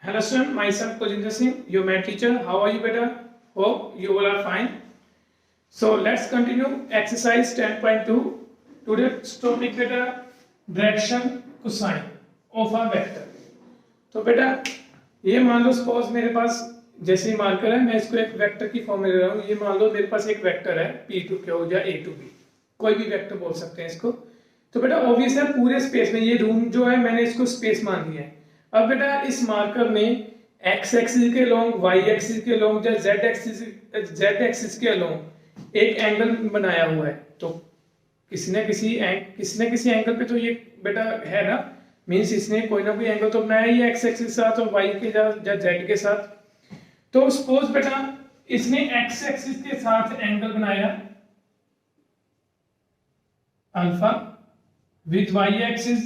Hello student, myself Kojinder Singh, your math teacher. How are you beta? Hope you all are fine. So let's continue exercise 10.2. Today's topic beta direction cosine of a vector. तो बेटा ये मान लो suppose मेरे पास जैसे ही marker है, मैं इसको एक वेक्टर की फॉर्म में ले रहा हूँ। ये मान लो मेरे पास एक वेक्टर है P to Q या A to B, कोई भी वेक्टर बोल सकते हैं इसको। तो बेटा ऑब्वियस है पूरे स्पेस में ये रूम जो है मैंने इसको स्पेस मान लिया है। अब बेटा इस मार्कर ने x एक्सिस के लॉन्ग, y एक्सिस के लॉन्ग या z एक्सिस के लॉन्ग एक एंगल बनाया हुआ है। तो किसी न किसी एंगल पे तो ये बेटा है ना, मींस इसने कोई ना कोई एंगल तो बनाया ही x एक्सिस के साथ और y के या z के साथ। तो सपोज बेटा इसने x एक्सिस के साथ एंगल बनाया alpha, with y axis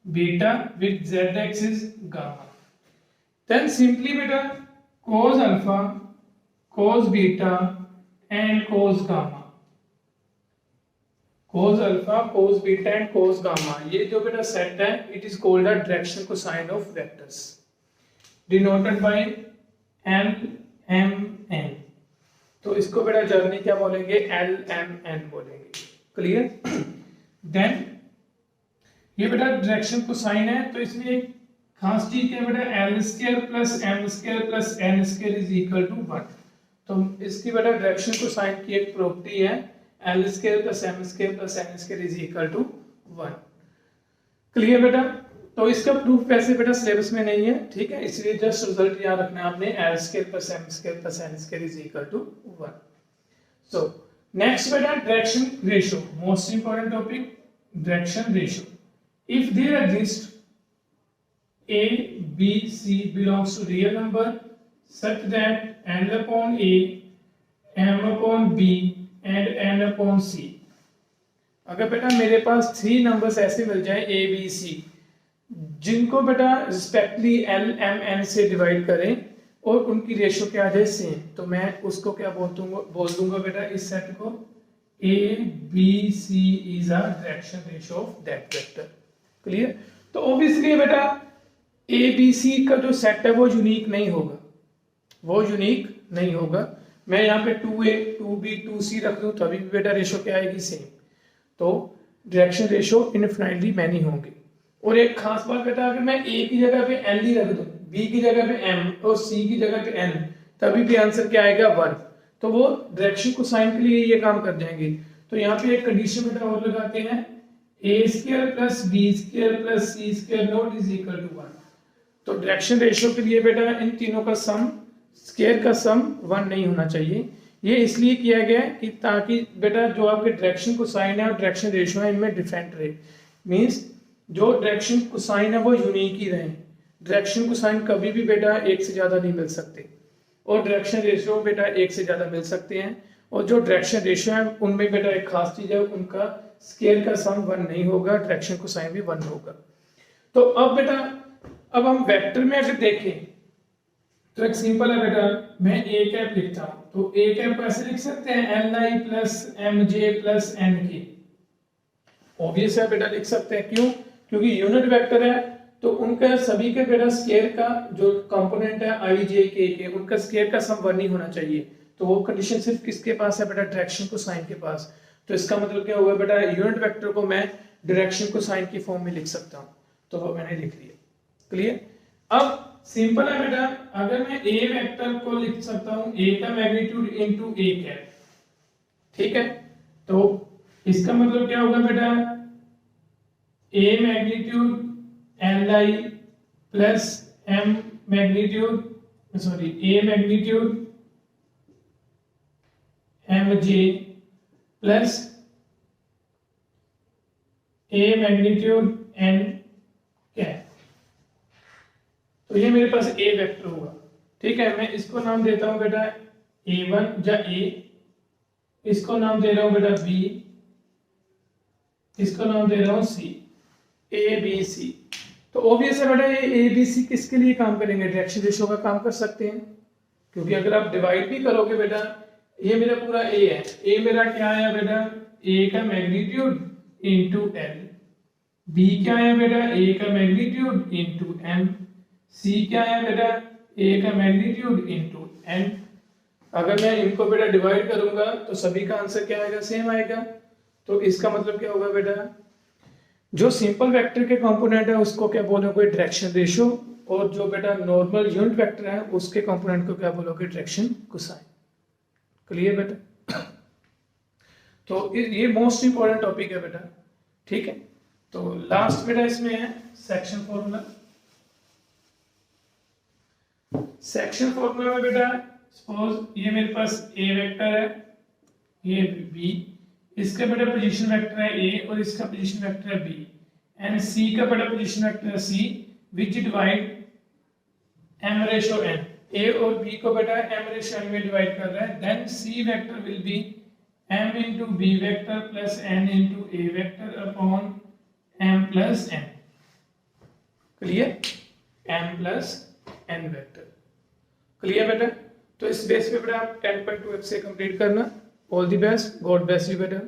beta, with z axis gamma. Then simply beta cos alpha, cos beta and cos gamma. Cos alpha, cos beta and cos gamma. ये जो बेटा सेट है, it is called a direction cosine of vectors, denoted by L M N. तो इसको बेटा journey क्या बोलेंगे? L M N बोलेंगे। क्लियर? देन ये बेटा डायरेक्शन कोसाइन है, तो इसमें एक खास चीज क्या बेटा L square plus M square plus N square is equal to 1। तो इसकी बेटा डायरेक्शन कोसाइन की एक प्रॉपर्टी है L square plus M square plus N square is equal to 1। Clear बेटा? तो इसका प्रूफ वैसे बेटा सिलेबस में नहीं है, ठीक है, इसलिए जस्ट रिजल्ट याद रखना है आपने, L square plus M square plus N square is equal to 1। So next बेटा direction ratio, most important topic, direction ratio. If there exists A, B, C belongs to real number such that n upon A, m upon B and n upon C. अगर बेटा मेरे पास 3 numbers ऐसे मिल जाए A, B, C, जिनको बेटा respectively L, M, N से divide करें और उनकी रेशियो क्या आ जाए सेम, तो मैं उसको क्या बोल दूंगा बेटा इस सेट को A, B, C is a direction ratio of that vector। Clear? तो ऑब्वियसली बेटा ए बी सी का जो सेट है वो यूनिक नहीं होगा, मैं यहाँ पे 2A 2B 2C रख दूं तभी भी बेटा रेशो क्या आएगी? सेम। तो डायरेक्शन रेशो इनफिनिटली मैनी होंगे। और एक खास बात बेटा, अगर मैं A की जगह पे L ही रख दूं, B की जगह पे M और C की जगह पे N, तभी भी आंसर क्या आएगा? 1। तो वो डायरेक्शन कोसाइन के लिए ये काम कर जाएंगे। तो यहाँ पे एक कंडीशन बेटा और लगाते हैं, a square plus b square plus c square not is equal to 1। तो डायरेक्शन रेशियो के लिए बेटा इन तीनों का सम, स्क्वायर का सम 1 नहीं होना चाहिए। ये इसलिए किया गया है कि ताकि बेटा जो आपके डायरेक्शन कोसाइन है और डायरेक्शन रेशियो है इनमें डिफरेंट रहे, मींस जो डायरेक्शन कोसाइन है वो यूनिक ही रहे। डायरेक्शन कोसाइन कभी भी बेटा एक से ज्यादा नहीं मिल सकते और डायरेक्शन रेशियो बेटा एक से ज्यादा मिल सकते हैं। और जो डायरेक्शन रेशियो है उनमें बेटा एक खास चीज है, उनका स्केल का सम 1 नहीं होगा, डायरेक्शन कोसाइन भी 1 होगा। तो अब बेटा अब हम वेक्टर में अगर देखें तो एक सिंपल है बेटा, मैं ए कैप लिखता हूं, तो ए कैप ऐसे लिख सकते हैं L I plus M J plus N K. Obvious है बेटा लिख सकते हैं, क्यों? क्योंकि यूनिट वेक्टर है तो उनका सभी के बेटा स्केयर का जो कंपोनेंट है आई जे के उनका स्केयर का सम 1 नहीं होना चाहिए। तो वो कंडीशन सिर्फ किसके पास है बेटा? डायरेक्शन कोसाइन के पास। तो इसका मतलब क्या होगा बेटा, यूनिट वेक्टर को मैं डायरेक्शन कोसाइन की फॉर्म में लिख सकता हूं, तो वो मैंने लिख लिया। क्लियर? अब सिंपल है बेटा, अगर मैं ए वेक्टर को लिख सकता हूं ए का मैग्नीट्यूड इनटू ए कैप, ठीक है, तो इसका मतलब क्या होगा बेटा, A magnitude L I plus M magnitude A magnitude M J plus A magnitude N cap. तो ये मेरे पास ए वेक्टर होगा, ठीक है। मैं इसको नाम देता हूं बेटा A1 या A, इसको नाम दे रहा हूं बेटा B, इसको नाम दे रहा हूं C, A B C। तो ऑब्वियस है बेटा ये A B C किसके लिए काम करेंगे? डायरेक्शन रेशियो का काम कर सकते हैं, क्योंकि अगर आप डिवाइड भी करोगे बेटा, ये मेरा पूरा A है, A मेरा क्या है बेटा? A का मैग्नीट्यूड इनटू L, B क्या है बेटा? A का मैग्नीट्यूड इनटू M, सी क्या है बेटा, ए का मैग्नीट्यूड इंटू एन। अगर मैं इनको बेटा डिवाइड करूंगा तो सभी का आंसर क्या आएगा, सेम आएगा। तो इसका मतलब क्या होगा बेटा, जो सिंपल वेक्टर के कंपोनेंट है उसको क्या बोलोगे, डायरेक्शन रेशियो, और जो बेटा नॉर्मल यूनिट वेक्टर है उसके कंपोनेंट को क्या बोलोगे, डायरेक्शन कोसाइन। क्लियर बेटा। तो ये मोस्ट इंपॉर्टेंट टॉपिक है बेटा, ठीक है। तो लास्ट बेटा इसमें है सेक्शन फॉर्मूला। सेक्शन फॉर्मूला में बेटा सपोज ये मेरे पास ए वेक्टर है, ये बी, इसका बेटा पोजीशन वेक्टर है ए और इसका पोजीशन वेक्टर है बी, एंड सी का बेटा पोजीशन वेक्टर है C, which divide m ratio n। a और b को बेटा m रेशो n में डिवाइड कर रहा है, then c vector will be m into b vector plus n into a vector upon m plus n। Clear, m plus n vector. Clear बेटा। तो इस बेस पे बेटा आप 10.2 से कंप्लीट करना। All the best, God bless you बेटा।